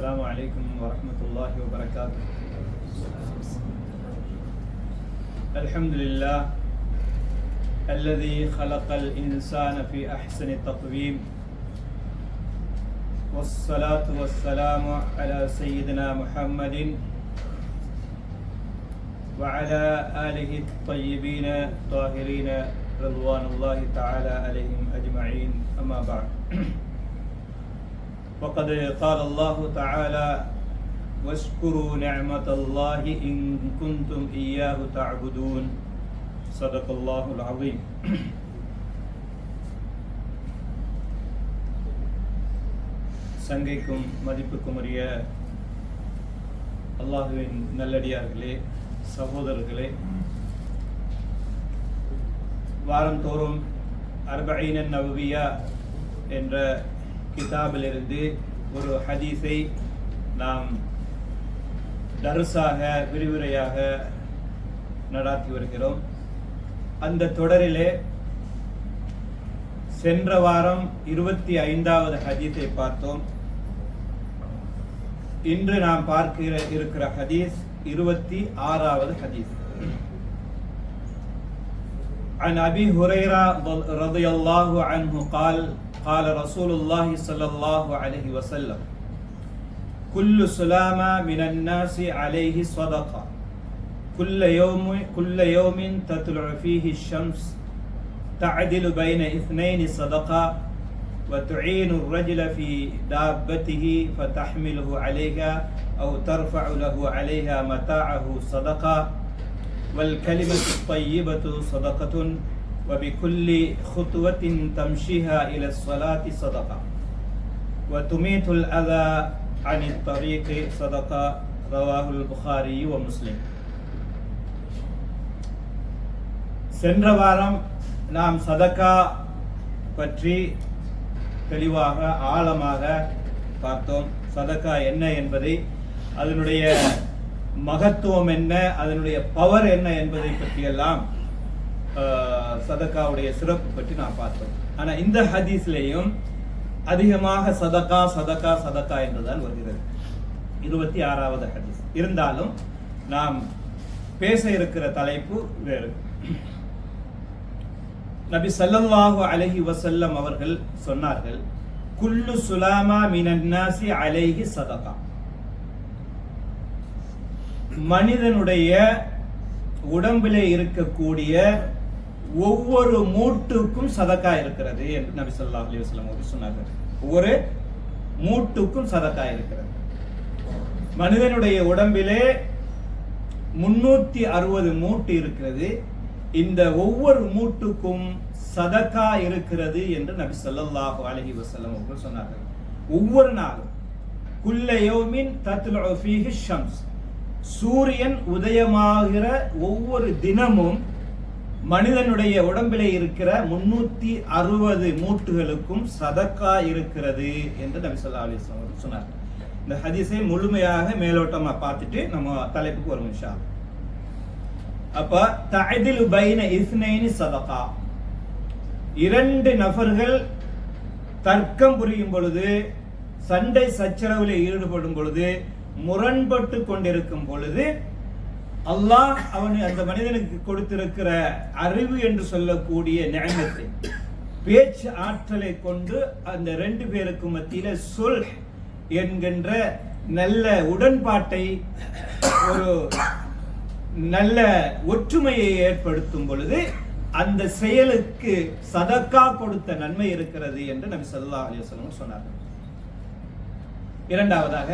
السلام عليكم ورحمة الله وبركاته. الحمد لله الذي خلق الإنسان في أحسن تقويم، والصلاة والسلام على سيدنا محمد وعلى آله الطيبين الطاهرين رضوان الله تعالى عليهم أجمعين. أما بعد، وقد قال الله تعالى: واشكروا نعمة الله إن كنتم إياه تعبدون. صدق الله العظيم. சங்கைக்கும் மதிப்புக்கும் உரிய அல்லாஹுவின் நல்லடியார்களே, சகோதரர்களே, வாரந்தோறும் அர்பஈன் நவவியா என்ற கிதாபிலிருந்து ஒரு ஹதீஸை நாம் தர்ஸாக விரிவுரையாக நடாத்தி வருகிறோம். அந்த தொடரிலே சென்ற வாரம் 25வது ஹதீஸை பார்த்தோம். இன்று நாம் பார்க்க இருக்கிற ஹதீஸ் 26வது ஹதீஸ். عن أبي هريرة رضي الله عنه قال: قال رسول الله صلى الله عليه وسلم: كل سلامة من الناس عليه صدقة، كل يوم تطلع فيه الشمس تعدل بين اثنين صدقة، وتعين الرجل في دابته فتحمله عليها أو ترفع له عليها متاعه صدقة، والكلمة الطيبة صدقة، وبكل خطوة تمشيها إلى الصلاة صدقة، وتميت الأذى عن الطريق صدقة. رواه البخاري ومسلم. சென்ற வாரம் நாம் சதகா பற்றி தெளிவாக ஆழமாக பார்த்தோம். சதகா என்ன என்பதை, அதனுடைய மகத்துவம் என்ன, அதனுடைய பவர் என்ன என்பதை பற்றியெல்லாம் சதகாவுடைய சிறப்பு பற்றி நாம் பார்த்தோம். ஆனா இந்த ஹதீஸ்லேயும் அதிகமாக சதகா சதகா சதகா என்றுதான் வருகிறது. 26வது ஹதீஸ். இருந்தாலும் நாம் பேச இருக்கிற தலைப்பு வேறு. நபி ஸல்லல்லாஹு அலைஹி வஸல்லம் அவர்கள் சொன்னார்கள்: குல்லு சுலாமா மினன் நாஸி அலைஹி சதகா. மனிதனுடைய உடம்பிலே இருக்கக்கூடிய ஒவ்வொரு மூட்டுக்கும் சதகா இருக்கிறது என்று நபி ஸல்லல்லாஹு அலைஹி வஸல்லம் அவர்கள் சொன்னார்கள். ஒவ்வொரு மூட்டுக்கும் சதகா இருக்கிறது. மனிதனுடைய உடம்பிலே 360 மூட்டு இருக்கிறது. இந்த ஒவ்வொரு மூட்டுக்கும் சதகா இருக்கிறது என்று நபி ஸல்லல்லாஹு அலைஹி வஸல்லம் அவர்கள் சொன்னார்கள். ஒவ்வொரு நாளும் குல்ல யௌமின் தத்லு ஃபீஹி ஷம்ஸ், சூரியன் உதயமாகிற ஒவ்வொரு தினமும் மனிதனுடைய உடம்பிலே இருக்கிற 360 மூட்டுகளுக்கும் சதகா இருக்கிறது என்று நபி ஸல்லல்லாஹு அலைஹி வஸல்லம் அவர்கள் சொன்னார்கள். இந்த ஹதீஸை முழுமையாக மேலோட்டமா பார்த்துட்டு நம்ம தலைப்புக்கு வருவோம் இன்ஷா அல்லாஹ். அப்ப தஅதிலு பைன இஸ்னைனி சதகா. 2 நபர்கள் தர்க்கம் புரியும் பொழுது, சண்டை சச்சரவில் ஈடுபடும் பொழுது, முரண்பட்டு கொண்டிருக்கும் பொழுது, அல்லாஹ் அந்த மனிதனுக்கு கொடுத்திருக்கிற அறிவு என்று சொல்லக்கூடிய நிஅமத்தை, பேச்சு ஆற்றலை கொண்டு அந்த 2 பேருக்கு மத்தியில சுல்ஹ் என்கின்ற நல்ல உடன்பாட்டை, ஒரு நல்ல ஒற்றுமையை ஏற்படுத்தும் பொழுது அந்த செயலுக்கு சதகா கொடுத்த நன்மை இருக்கிறது என்று நபி ஸல்லல்லாஹு அலைஹி வஸல்லம் சொன்னார்கள். இரண்டாவதாக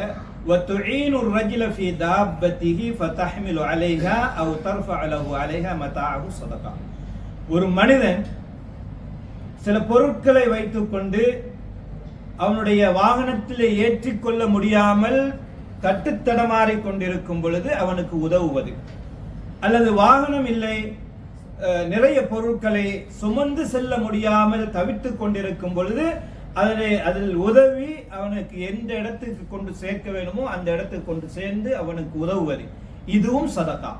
وَتُعِينُ الرَّجُلَ فِي دَابَّتِهِ فَتَحْمِلُ عَلَيْهَا أَوْ تَرْفَعُ لَهُ عَلَيْهَا مَتَاعَهُ صَدَقَةٌ. ஒரு மனிதன் சில பொருட்களை வைத்துக்கொண்டு அவனுடைய வாகனத்திலே ஏற்றிக்கொள்ள முடியாமல் தட்டுத்தடமாறிக் கொண்டிருக்கும் பொழுது அவனுக்கு உதவுவது, அல்லது வாகனம் இல்லை, நிறைய பொருட்களை சுமந்து செல்ல முடியாமல் தவித்துக் கொண்டிருக்கும் பொழுது அதில் உதவி அவனுக்கு எந்த இடத்துக்கு கொண்டு சேர்க்க வேணுமோ அந்த இடத்துக்கு கொண்டு சேர்ந்து அவனுக்கு உதவுவது, இதுவும் சதகா.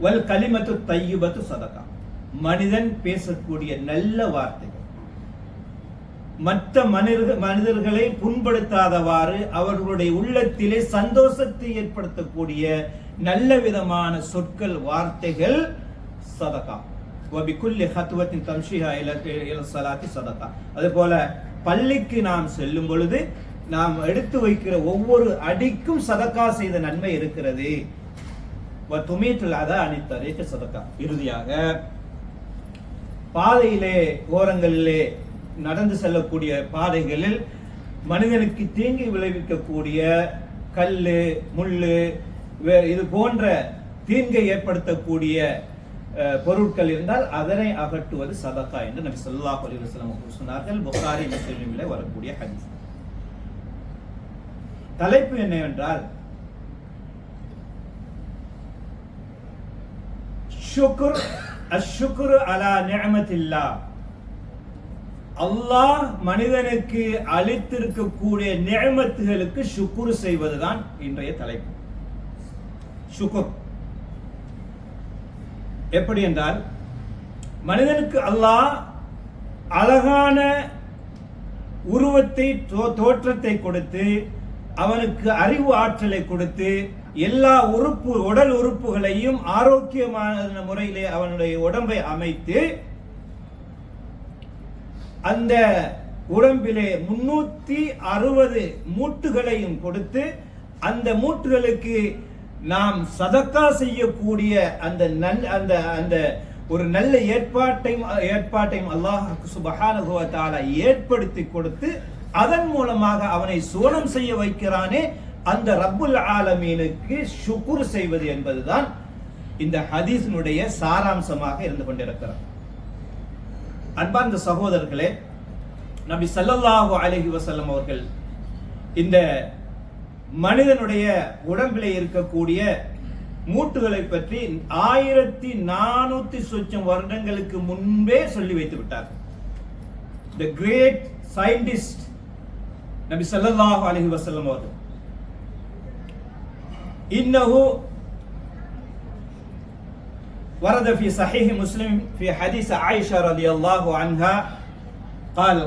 வல் கலிமத்து தய்யிபத்து சதகா. மனிதன் பேசக்கூடிய நல்ல வார்த்தைகள், மற்ற மனிதர்களை புண்படுத்தாதவாறு அவர்களுடைய உள்ளத்திலே சந்தோஷத்தை ஏற்படுத்தக்கூடிய நல்ல விதமான சொற்கள், வார்த்தைகள் சதகா. வபிகுல்லி ஹத்வத்தின் தம்ஷிஹா இல ஸலாத்தி சதகா. அதுபோல பள்ளிக்கு நாம் செல்லும் பொழுது நாம் எடுத்து வைக்கிற ஒவ்வொரு அடிக்கும் சதகா செய்த நன்மை இருக்கிறது. வதுமீத்துல் அதா அனித் தரீக் சதகா. இறுதியாக பாதையிலே ஓரங்களிலே நடந்து செல்லக்கூடிய பாதைகளில் மனிதனுக்கு தீங்கு விளைவிக்கக்கூடிய கல்லு, முள்ளு, இது போன்ற தீங்கை ஏற்படுத்தக்கூடிய பொருட்கள் இருந்தால் அதனை அகற்றுவது சதகா என்று நபி ஸல்லல்லாஹு அலைஹி வஸல்லம் சொன்னார்கள். புகாரி, முஸ்லிமிலே வரக்கூடிய ஹதீஸ். தலைப்பு என்னவென்றால் ஷுக்ர், அஷ்ஷுக்ரு அலா நிஅமத்தில்லாஹ். அல்லாஹ் மனிதனுக்கு அளித்திருக்கக்கூடிய நிஅமத்துகளுக்கு ஷுக்ர் செய்வதுதான் இன்றைய தலைப்பு. ஷுக்ர் எப்படி என்றால், மனிதனுக்கு அல்லாஹ் அழகான உருவத்தை, தோற்றத்தை கொடுத்து, அவனுக்கு அறிவு ஆற்றலை கொடுத்து, எல்லா உடல் உறுப்புகளையும் ஆரோக்கியமான முறையிலே அவனுடைய உடம்பை அமைத்து, அந்த உடம்பிலே 360 மூட்டுகளையும் கொடுத்து, அந்த மூட்டுகளுக்கு நாம் சதக்கா செய்யக்கூடிய அந்த ஒரு நல்ல ஏற்பாட்டையும் அல்லாஹ் சுப்ஹானஹு வ தஆலா ஏற்படுத்தி கொடுத்து, அதன் மூலமாக அவனை சோனம் செய்ய வைக்கிறானே, அந்த ரப்புல் ஆலமீனுக்கு ஷுக்ர் செய்வது என்பதுதான் இந்த ஹதீஸினுடைய சாராம்சமாக இருந்து கொண்டிருக்கிறது. அன்பார்ந்த சகோதரர்களே, நபி ஸல்லல்லாஹு அலைஹி வஸல்லம் அவர்கள் இந்த மனிதனுடைய உடம்பிலே இருக்கக்கூடிய மூட்டுகளை பற்றி 1400 சொச்சம் வருடங்களுக்கு முன்பே சொல்லி வைத்து விட்டார். The great scientist நபி ஸல்லல்லாஹு அலைஹி வஸல்லம் அவர்கள் இன்னஹு ورد في صحيح مسلم في حديث عائشة رضي الله عنها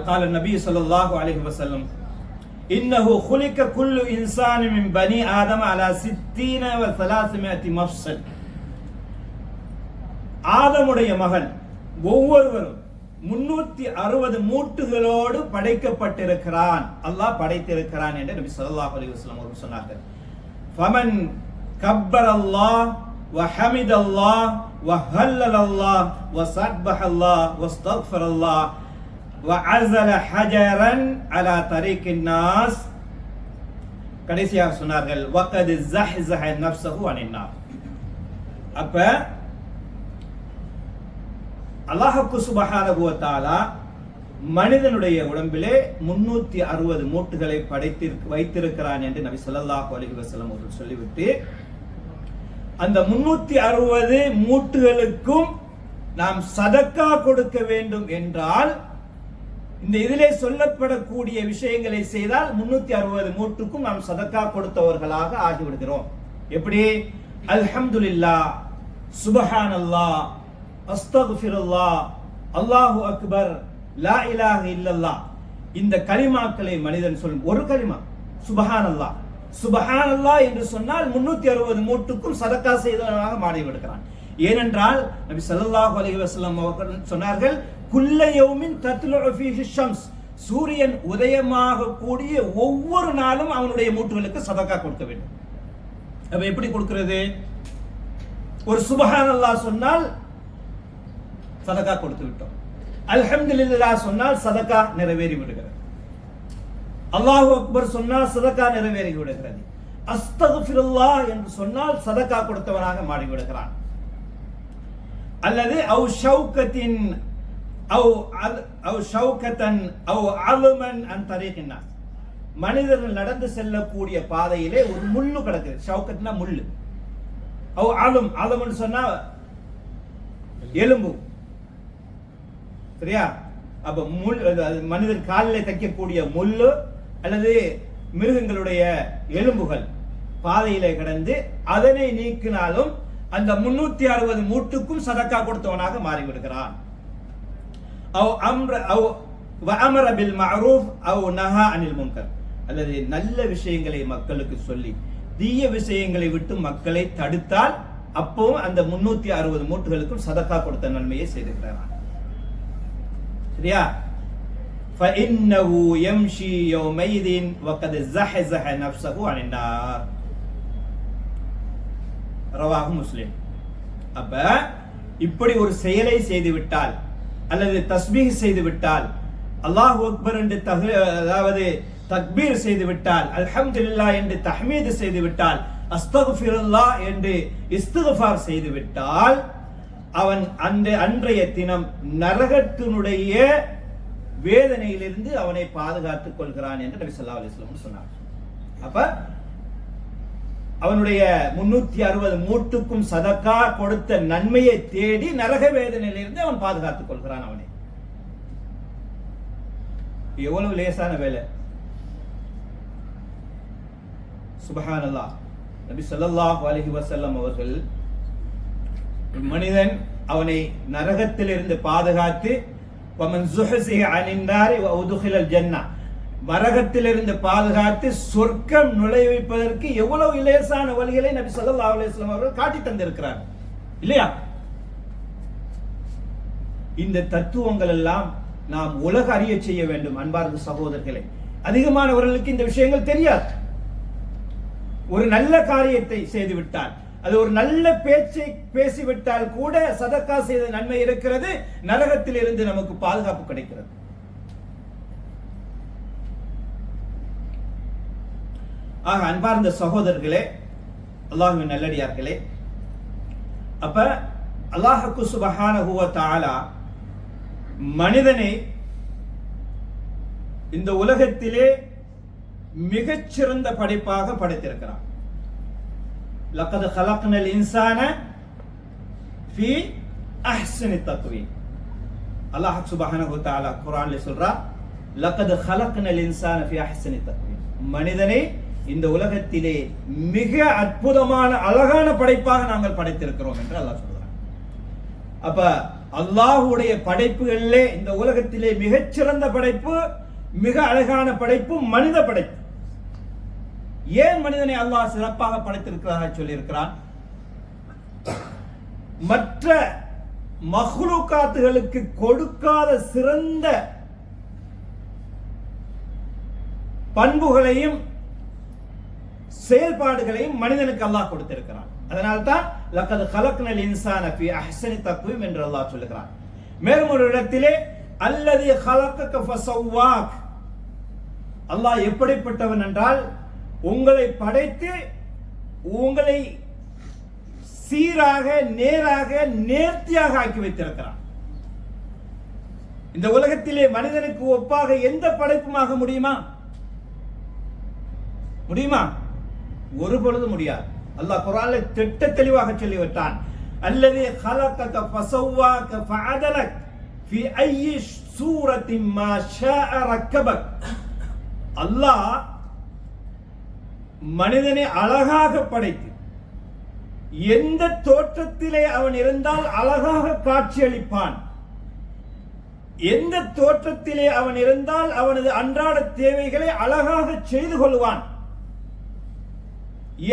قال النبي صلى الله عليه وسلم إنه خلق كل إنسان من بني آدم على 60 و300 مفصل. ஆதமுடைய மகன் ஒவ்வொருவரும் 360 மூட்டுகளோடு படைக்கப்பட்டிருக்கிறான், அல்லாஹ் படைத்திருக்கிறான் என்று நபி ஸல்லல்லாஹு அலைஹி வஸல்லம் அவர்கள் சொன்னார்கள். ஃபமன் கப்பரல்லாஹ் வஹமிதல்லாஹ் வஹல்லலல்லாஹ் வஸப்பஹல்லாஹ் வஸ்தக்ஃபரல்லாஹ் வஅஸல ஹஜரன் அலா தரீக்கின் நாஸ். கடைசியாக சொன்னார்கள் வகத் ஸஹஸஹ நஃப்ஸஹு அனின் நார். அப்ப அல்லாஹ் சுப்ஹானஹு வ தஆலா மனிதனுடைய உடம்பிலே 360 மூட்டுகளை வைத்திருக்கிறான் என்று நபி ஸல்லல்லாஹு அலைஹி வஸல்லம் அவர்கள் சொல்லிவிட்டு, அந்த 360 மூட்டுகளுக்கும் நாம் சதக்கா கொடுக்க வேண்டும் என்றால், இந்த இதிலே சொல்லப்படக்கூடிய விஷயங்களை செய்தால் 360 மூட்டுக்கும் நாம் சதக்கா கொடுத்தவர்களாக ஆகிவிடுகிறோம். எப்படி? அல்ஹம்துலில்லாஹ், சுப்ஹானல்லாஹ், அஸ்தக்ஃபிருல்லாஹ், அல்லாஹு அக்பர், லா இலாஹ இல்லல்லாஹ். இந்த கலிமாக்களை மனிதன் சொல்லும். ஒரு கலிமா சுப்ஹானல்லாஹ், சுப்ஹானல்லாஹ் என்று சொன்னால் 360 மூட்டுக்கும் சதக்கா செய்தவனாக மாறிவிடுகிறான். ஏனென்றால் நபி ஸல்லல்லாஹு அலைஹி வஸல்லம் அவர்கள் சொன்னார்கள், குல்ல யௌமின் தத்லுஉ ஃபீஹி ஷம்ஸ். சூரியன் உதயமாக கூடிய ஒவ்வொரு நாளும் அவனுடைய மூட்டுகளுக்கு சதக்கா கொடுக்க வேண்டும். அப்ப எப்படி கொடுக்கிறது? ஒரு சுப்ஹானல்லாஹ் சொன்னால் சதக்கா கொடுத்து விட்டோம். அல்ஹம்துலில்லாஹ் சொன்னால் சதக்கா நிறைவேறி விடுகிறது. அல்லாஹு அக்பர் சொன்னால் சதக்கா நிறைவேறி விடுகிறது. அஸ்தக்ஃபிருல்லாஹ் என்று சொன்னால் சதக்கா கொடுத்தவனாக மாறிவிடுகிறான். அல்லது அவு ஷௌகத்தின் அவு ஷௌகத்தன் அவு அலுமன் அன் தரீக்கின் நாஸ். மனிதர்கள் நடந்து செல்லக்கூடிய பாதையிலே ஒரு முள்ளு கிடக்குது. ஷௌகத்னா முள்ளு. அவு அலும், அலும்னு சொன்னா எலும்பு, சரியா? அப்ப முள், மனிதன் காலில் தைக்கக்கூடிய முள்ளு அல்லது மிருகங்களுடைய எலும்புகள் பாதையிலே கிடந்து அதனை நீக்கினாலும் அந்த 360 மூட்டுக்கும் சதக்கா கொடுத்தவனாக மாறிவிடுகிறான். வஅமர பில் மஅரூஃப் அவ் நஹா அனில் முன்கர், அல்லது நல்ல விஷயங்களை மக்களுக்கு சொல்லி தீய விஷயங்களை விட்டு மக்களை தடுத்தால் அப்பவும் அந்த 360 மூட்டுகளுக்கும் சதகா கொடுத்த நன்மையை செய்திருக்கிறார். சரியா? فإنه يمشي يومئذ وقد زحزح نفسه عن النار. ரவாஹு முஸ்லிம். அப்ப இப்படி ஒரு செயலை செய்து விட்டால் அல்லது தஸ்பீஹ் செய்து விட்டால், அல்லாஹு அக்பர் என்று அதாவது தக்பீர் செய்து விட்டால், அல்ஹம்துலில்லாஹ் என்று தஹ்மீது செய்து விட்டால், அஸ்தக்ஃபிருல்லாஹ் என்று இஸ்திக்ஃபார் செய்து விட்டால் அவன் அன்றைய தினம் நரகத்தினுடைய வேதனையிலிருந்து அவனை பாதுகாத்துக் கொள்கிறான் என்று நபி ஸல்லல்லாஹு அலைஹி வஸல்லம் சொன்னார். அப்ப அவனுடைய 360 மூட்டுக்கும் சதக்கா கொடுத்த நன்மையை தேடி நரக வேதனையிலிருந்து அவன் பாதுகாத்துக் கொள்கிறான். அவனை எவ்வளவு லேசான வேலை! சுப்ஹானல்லாஹ். நபி ஸல்லல்லாஹு அலைஹி வஸல்லம் அவர்கள் மனிதன் அவனை நரகத்திலிருந்து பாதுகாத்து وَمَنْ زُحْزِحَ عَنِ النَّارِ وَأُدْخِلَ الْجَنَّةَ நரகத்திலிருந்து பாதுகாத்து சொர்க்கம் நுழைவிப்பதற்கு எவ்வளவு இலேசான வழிகளை நபி ஸல்லல்லாஹு அலைஹி வஸல்லம் அவர்கள் காட்டி தந்திருக்கிறார் இல்லையா? இந்த தத்துவங்கள் எல்லாம் நாம் உலக அறிய செய்ய வேண்டும். அன்பார்ந்த சகோதரர்களே, அதிகமானவர்களுக்கு இந்த விஷயங்கள் தெரியாது. ஒரு நல்ல காரியத்தை செய்துவிட்டால், அது ஒரு நல்ல பேச்சை பேசிவிட்டால் கூட சதக்கா செய்த நன்மை இருக்கிறது, நரகத்தில் இருந்து நமக்கு பாதுகாப்பு கிடைக்கிறது. ஆக அன்பார்ந்த சகோதரர்களே, அல்லாஹ்வின் நல்லடியார்களே, அப்ப அல்லாஹ் சுப்ஹானஹு வ தஆலா மனிதனை இந்த உலகத்திலே மிகச்சிறந்த படைப்பாக படைத்திருக்கிறார். லக்கத் خلقنا الانسان في احسن تقويم. அல்லாஹ் சுப்ஹானஹு வ தஆலா குர்ஆன்ல சொல்றா, லக்கத் خلقنا الانسان في احسن تقويم. மனிதனை இந்த உலகத்திலே மிக அற்புதமான அழகான படைப்பாக நாங்கள் படைத்திருக்கிறோம் என்று அல்லாஹ் சொல்றார். அப்ப அல்லாஹ்வுடைய படைப்புகளிலே இந்த உலகத்திலே மிகச்சிறந்த படைப்பு, மிக அழகான படைப்பு மனித படைப்பு. ஏன் மனிதனை அல்லாஹ் சிறப்பாக படைத்திருக்கிறார் சொல்லியிருக்கிறான்? மற்ற மஹ்லூகாத்துகளுக்கு கொடுக்காத சிறந்த பண்புகளையும் செயல்பாடுகளையும் மனிதனுக்கு அல்லாஹ் கொடுத்திருக்கிறான். அதனால்தான் லக்கத் خلقنا الانسان في احسن تقويم என்று அல்லாஹ் சொல்லுகிறான். மேலும் ஒரு இடத்திலே அல்லதி خلقك فسواك, அல்லாஹ் எப்படிப்பட்டவன் என்றால் உங்களை படைத்து உங்களை சீராக நேராக நேர்த்தியாக ஆக்கி வைத்திருக்கிறான். இந்த உலகத்திலே மனிதனுக்கு ஒப்பாக எந்த படைப்புமாக முடியுமா? முடியுமா? ஒரு பொழுது முடியாது. அல்லாஹ் குர்ஆன்ல திட்ட தெளிவாக சொல்லிவிட்டான், அல்லதி خلقك فسواك فعدلك في اي سورة ما شاء ركبك. அல்லாஹ் மனிதனை அழகாக படைத்து எந்த தோற்றத்திலே அவன் இருந்தால் அழகாக காட்சியளிப்பான், எந்த தோற்றத்திலே அவன் இருந்தால் அவனது அன்றாட தேவைகளை அழகாக செய்து கொள்வான்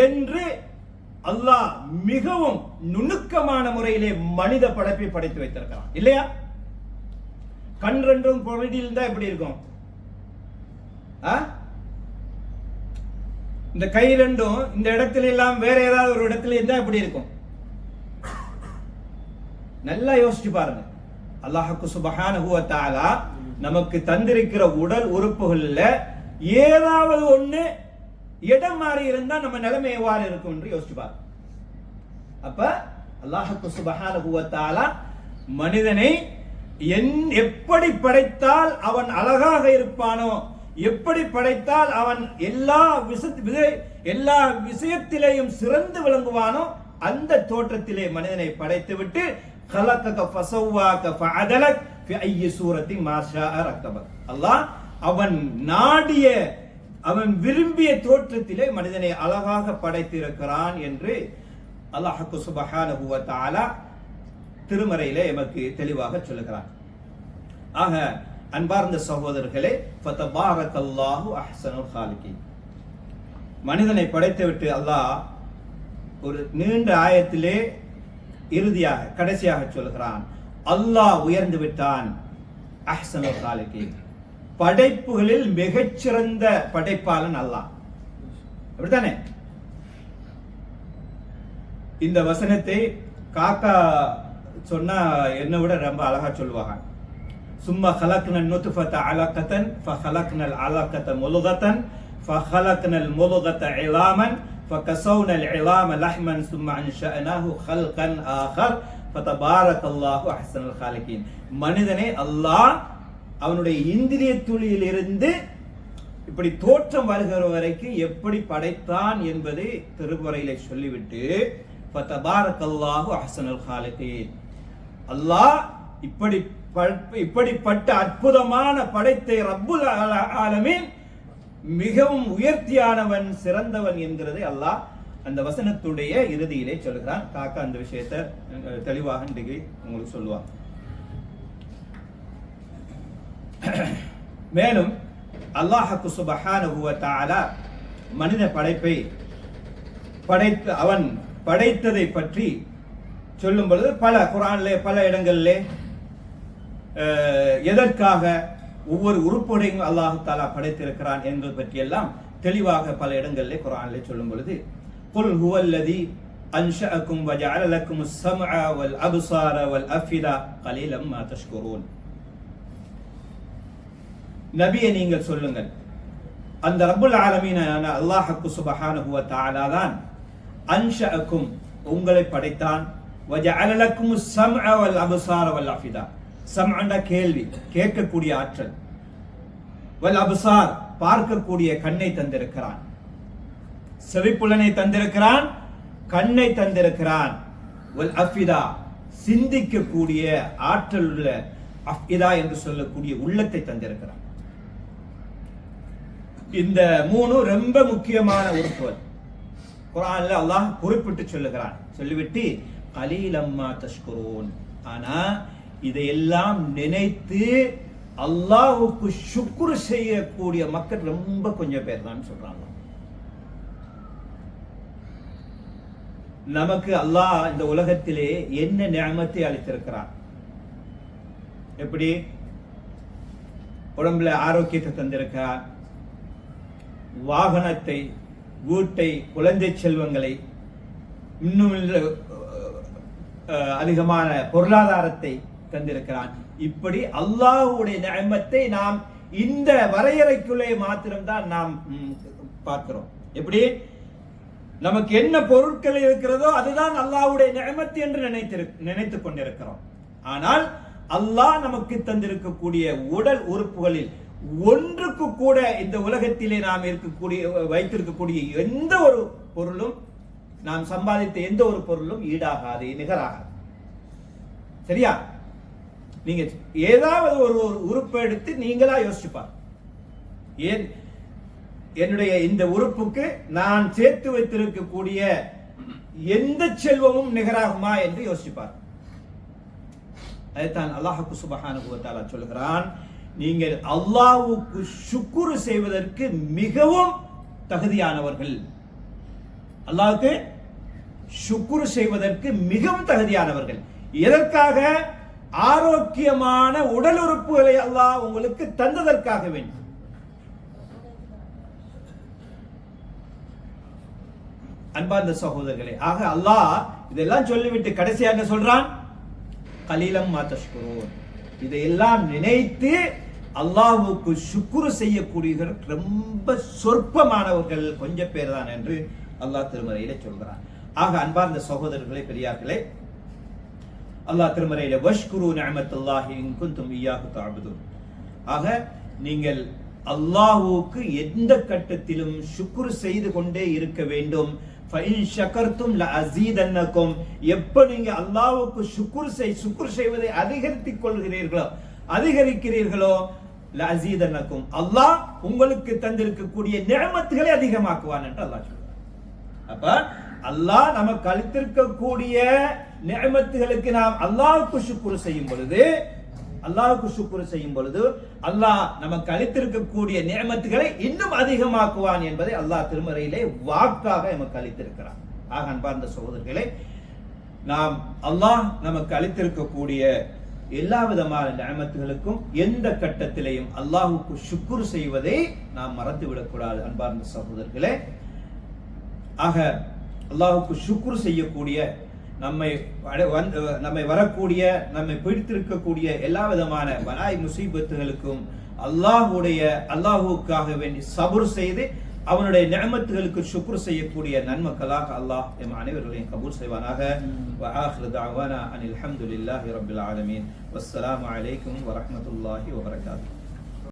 என்று அல்லாஹ் மிகவும் நுணுக்கமான முறையிலே மனித படைப்பை படைத்து வைத்திருக்கிறான் இல்லையா? கண் ரெண்டும் பொருளில் இருந்தா எப்படி இருக்கும்? இந்த கை ரெண்டும் இந்த இடத்துல எல்லாம் வேற ஏதாவது ஒரு இடத்துல இருந்தா எப்படி இருக்கும்? நல்லா யோசிச்சு பாருங்க. அல்லாஹ் சுப்ஹானஹு வ தஆலா நமக்கு தந்திருக்கிற உடல் உறுப்புகள்ல ஏதாவது ஒண்ணு இடம் மாறி இருந்தா நம்ம நிலைமை எவ்வாறு இருக்கும் என்று யோசிச்சு பாருங்க. அப்ப அல்லாஹ் சுப்ஹானஹு வ தஆலா மனிதனை எப்படி படைத்தால் அவன் அழகாக இருப்பானோ, எப்படி படைத்தால் அவன் எல்லா விஷயத்திலேயும் சிறந்து விளங்குவானோ அந்த தோற்றத்திலே மனிதனை படைத்துவிட்டு خلقك فسواك فعدلك في اي سورة ما شاء ركبك. அல்லாஹ் அவன் நாடிய அவன் விரும்பிய தோற்றத்திலே மனிதனை அழகாக படைத்திருக்கிறான் என்று அல்லாஹ் சுப்ஹானஹு வ தஆலா திருமறையிலே எமக்கு தெளிவாக சொல்லுகிறான். ஆக அன்பார்ந்த சகோதரர்களே, ஃபதபாரக்கல்லாஹு அஹ்ஸனுல் காலிகீன். மனிதனை படைத்துவிட்டு அல்லாஹ் ஒரு நீண்ட ஆயத்திலே இறுதியாக கடைசியாக சொல்கிறான், அல்லாஹ் உயர்ந்து விட்டான். அஹ்ஸனுல் காலிகீன், படைப்புகளில் மிகச்சிறந்த படைப்பாளன் அல்லாஹ். அப்படித்தானே? இந்த வசனத்தை காக்கா சொன்னா என்னை விட ரொம்ப அழகா சொல்லுவாங்க. சும்மா ஹலக்னல் நுத்ஃபத அலகதன் ஃபஹலக்னல் அலகத முலுகதன் ஃபஹலக்னல் முலுகத இலாமன் ஃபகஸௌனல் இலாம லஹ்மன் சும்ம அன்ஷஅனாஹு ஹல்கன் ஆகர் ஃபதபாரக்கல்லாஹு அஹ்ஸனுல் காலிகீன். மனிதனை அல்லாஹ் அவனுடைய இந்திரிய துளியிலிருந்து இப்படி தோற்றம் வருகிற வரைக்கும் எப்படி படைத்தான் என்பதை திருமுறையிலே சொல்லிவிட்டு ஃபதபாரக்கல்லாஹு அஹ்ஸனுல் காலிகீன், அல்லாஹ் இப்படிப்பட்ட அற்புதமான படைத்தை ரப்புல் ஆலமீன் மிகவும் உயர்த்தியானவன், சிறந்தவன் என்கிறதை அல்லாஹ் அந்த வசனத்துடைய இறுதியிலே சொல்கிறான். காக்கா அந்த விஷயத்தை தெளிவாக இன்றைக்கு உங்களுக்கு சொல்லுவாங்க. மேலும் அல்லாஹ்வுக்கு சுப்ஹானஹு வ தஆலா மனித படைப்பை படைத்து அவன் படைத்ததை பற்றி சொல்லும் பொழுது பல குர்ஆனிலே பல இடங்களிலே எதற்காக ஒவ்வொரு உறுப்புடையும் அல்லாஹ் தஆலா படைத்திருக்கிறான் என்பது பற்றி எல்லாம் தெளிவாக பல இடங்களிலே குர்ஆனிலே சொல்லும் பொழுது குல் ஹுவல்லதி அன்ஷஅக்கும் வ ஜஅல லக்குமுஸ் ஸம்அ வல் அப்ஸார வல் அஃபிதா கலீலம் மா தஷ்குரூன். நபியே நீங்கள் சொல்லுங்கள், அந்த ரப்புல் ஆலமீனான அல்லாஹ்வுக்கு சுப்ஹானஹு வ தஆலா தான் அன்ஷஅக்கும் உங்களை படைத்தான், வ ஜஅல லக்குமுஸ் ஸம்அ வல் அப்ஸார வல் அஃபிதா. சம்அண்டா கேள்வி, கேட்கக்கூடிய ஆற்றல், வல் அப்ஸார் பார்க்கக்கூடிய கண்ணை தந்திருக்கிறான், செவிப்புலனை தந்திருக்கிறான், கண்ணை தந்திருக்கிறான், வல் அஃபிதா சிந்திக்கக்கூடிய ஆற்றல் உள்ள அஃபிதா என்று சொல்லக்கூடிய உள்ளத்தை தந்திருக்கிறான். இந்த மூணு ரொம்ப முக்கியமான உறுப்புகள் குர்ஆன்ல அல்லாஹ் குறிப்பிட்டு சொல்லுகிறான். சொல்லிவிட்டு கலீலம் மா தஷ்குரூன், ஆனா இதையெல்லாம் நினைத்து அல்லாஹ்வுக்கு ஷுக்ர் செய்யக்கூடிய மக்கள் ரொம்ப கொஞ்சம் பேர் தான் சொல்றாங்க. நமக்கு அல்லாஹ் இந்த உலகத்திலே என்ன நிஅமத்தை அளித்திருக்கிறான்? எப்படி? உடம்புல ஆரோக்கியத்தை தந்திருக்கிறான், வாகனத்தை, வீட்டை, குழந்தை செல்வங்களை, இன்னும் அதிகமான பொருளாதாரத்தை தந்திருக்கிறான். இப்படி அல்லாஹ்வுடைய நிஅமத்தை நாம் இந்த வரையறைக்குள்ளே மாத்திரம்தான் நாம் பார்க்கிறோம். எப்படி? நமக்கு என்ன பொருட்கள் இருக்கிறதோ அதுதான் அல்லாஹ்வுடைய நிஅமத் என்று நினைத்துக் கொண்டிருக்கிறோம். ஆனால் அல்லாஹ் நமக்கு தந்திருக்கக்கூடிய உடல் உறுப்புகளில் ஒன்றுக்கு கூட இந்த உலகத்திலே நாம் வைத்திருக்கக்கூடிய எந்த ஒரு பொருளும், நாம் சம்பாதித்த எந்த ஒரு பொருளும் ஈடாகாது, நிகராகாது. சரியா? நீங்க ஏதாவது ஒரு உறுப்பை எடுத்து நீங்களா யோசிச்சுப்பார், ஏன் என்னுடைய இந்த உறுப்புக்கு நான் சேர்த்து வைத்திருக்கக்கூடிய எந்த செல்வமும் நிகராகுமா என்று யோசிப்பார். அதைத்தான் அல்லாஹ்வுக்கு சுப்ஹானஹு வ தஆலா சொல்கிறான், நீங்கள் அல்லாஹ்வுக்கு ஷுக்ர் செய்வதற்கு மிகவும் தகுதியானவர்கள். அல்லாஹ்வுக்கு ஷுக்ர் செய்வதற்கு மிகவும் தகுதியானவர்கள். எதற்காக? ஆரோக்கியமான உடல் உறுப்புகளை அல்லாஹ் உங்களுக்கு தந்ததற்காக வேண்டும். அன்பார்ந்த சகோதரர்களே, ஆக அல்லாஹ் இதெல்லாம் சொல்லிவிட்டு கடைசியாக என்ன சொல்றான்? கலீலம் மா தஷ்குரூன். இதையெல்லாம் நினைத்து அல்லாஹ்வுக்கு ஷுக்ர் செய்யக்கூடியவர்கள் ரொம்ப சொற்பமானவர்கள், கொஞ்சம் பேர் தான் என்று அல்லாஹ் திருமறையிலே சொல்கிறான். ஆக அன்பார்ந்த சகோதரர்களே, பெரியார்களே, அல்லாஹ் திருமறையிலே வஷ்குரு நிஅமத்துல்லாஹி இன் குன்தும் இய்யாஹு தஅபுதூன். ஆக நீங்கள் அல்லாஹ்வுக்கு எந்த கட்டத்திலும் ஷுக்ர் செய்து கொண்டே இருக்க வேண்டும். ஃபஇன் ஷகர்தும் லஅஸீதன்னகும். எப்ப நீங்க அல்லாஹ்வுக்கு ஷுக்ர் செய்வதை அதிகரிக்கிறீர்களோ லஅஸீதன்னகும், அல்லாஹ் உங்களுக்கு தந்திருக்கக்கூடிய நிஅமத்துகளை அதிகமாக்குவான் என்று அல்லாஹ் சொல்றார். அப்ப அல்லாஹ் நமக்கு அளித்திருக்கக்கூடிய நிஅமத்துகளுக்கு நாம் அல்லாஹ்வுக்கு ஷுக்ர் செய்யும் பொழுது அல்லாஹ்வுக்கு ஷுக்ர் செய்யும் பொழுது அல்லாஹ் நமக்கு அளித்திருக்கக்கூடிய நியமத்துகளை இன்னும் அதிகமாக்குவான் என்பதை அல்லாஹ் திருமறையிலே வாக்காக நமக்கு அளித்திருக்கிறான். ஆக அன்பார்ந்த சகோதரர்களே, நாம் அல்லாஹ் நமக்கு அளித்திருக்கக்கூடிய எல்லா விதமான நியமத்துகளுக்கும் எந்த கட்டத்திலையும் அல்லாஹ்வுக்கு ஷுக்ர் செய்வதை நாம் மறந்துவிடக்கூடாது அன்பார்ந்த சகோதரர்களே. ஆக அல்லாஹ்வுக்கு ஷுக்ர் செய்யக்கூடிய நம்மை வரக்கூடிய நம்மை பிடித்திருக்கக்கூடிய எல்லா விதமான பலாய் முசீபத்துகளுக்கும் அல்லாஹ்வுக்காக வேண்டி சபுர் செய்து அவனுடைய நிஅமத்துகளுக்கு ஷுக்ர் செய்யக்கூடிய நன்மக்களாக அல்லாஹ் எம் அனைவர்களையும் கபூல் செய்வானாக. வ ஆகிரு தஅவானா அனில் ஹம்துலில்லாஹி ரப்பில் ஆலமீன். வஸ்ஸலாமு அலைக்கும் வரஹ்மத்துல்லாஹி வபரகாத்துஹு.